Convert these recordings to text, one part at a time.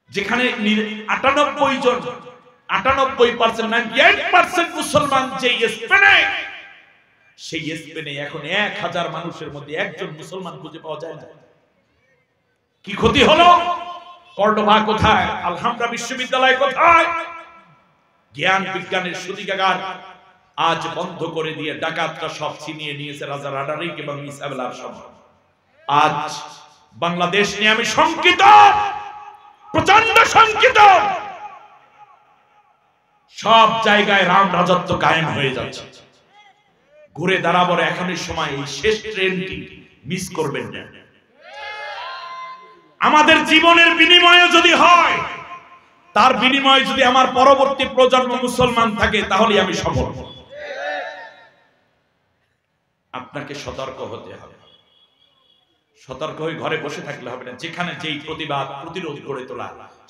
যেখানে 98 জন 98% 98% মুসলমান যে স্পেনে, সেই স্পেনে এখন 1000 মানুষের মধ্যে একজন মুসলমান খুঁজে পাওয়া যায় না। কি ক্ষতি হলো? কর্ডোবা কোথায়, আলহামরা বিশ্ববিদ্যালয় কোথায়? জ্ঞান বিজ্ঞানের সূতিকাগার আজ বন্ধ করে দিয়ে ডাকাতরা সব ছিনিয়ে নিয়েছে রাজা রাডারিক এবং ইসাবেলার সব। আজ বাংলাদেশ নিয়ে আমি শঙ্কিত, প্রচন্ড শঙ্কিত। সব জায়গায় রাম রাজত্ব কায়েম হয়ে যাচ্ছে। ঘুরে দাঁড়াবার এখনই সময়, এই শেষ ট্রেনটি মিস করবেন না। আমাদের জীবনের বিনিময়ে যদি হয়, তার বিনিময়ে যদি আমার পরবর্তী প্রজন্ম মুসলমান থাকে, তাহলে আমি সফল। আপনাকে সতর্ক হতে হবে। সতর্ক হয়ে ঘরে বসে থাকলে হবে না। যেখানে যেই প্রতিবাদ প্রতিরোধ গড়ে তোলা,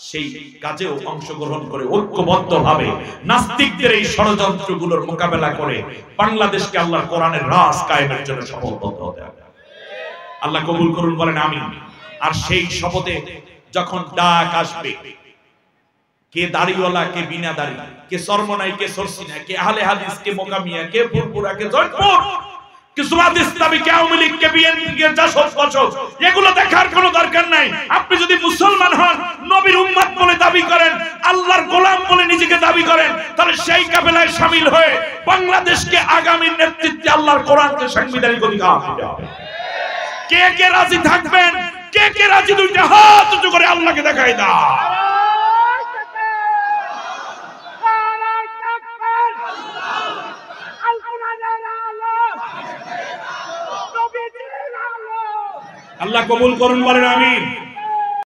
সেই কাজেও অংশগ্রহণ করে ঐক্যবদ্ধভাবে নাস্তিকদের এই ষড়যন্ত্রগুলোর মোকাবেলা করে বাংলাদেশকে আল্লাহর কোরআনের রাজ কায়েমের জন্য শপথবদ্ধ হতে হবে। আল্লাহ কবুল করুন, বলেন আমিন। আর সেই শপথে যখন ডাক আসবে, কে দাড়িওয়ালা, কে বিনা দাড়ি, কে সরমনাই, কে সরসিনা, কে আহলে হাদিস, কে মোকামিয়া, কে ফুরফুরা, কে জয়পুর, কে জামাত ইসলামী, কে আওয়ামী লীগ, কে বিএনপি, কে জাসদ ফসদ, এগুলো দেখার কোনো দরকার নাই। আপনি যদি মুসলমান হন, নবীর উম্মত বলে দাবি করেন, আল্লাহর গোলাম বলে নিজেকে দাবি করেন, তাহলে সেই কাফেলায় শামিল হয়ে বাংলাদেশকে আগামী নেতৃত্বে আল্লাহর কোরআনকে সাংবিধানিক অধিকার দিতে হবে। কে কে রাজি থাকবেন? কে কে রাজি? দুইটা হাত উঁচু করে আল্লাহকে দেখাই দাও। আল্লাহ কবুল করুন, বলেন আমিন।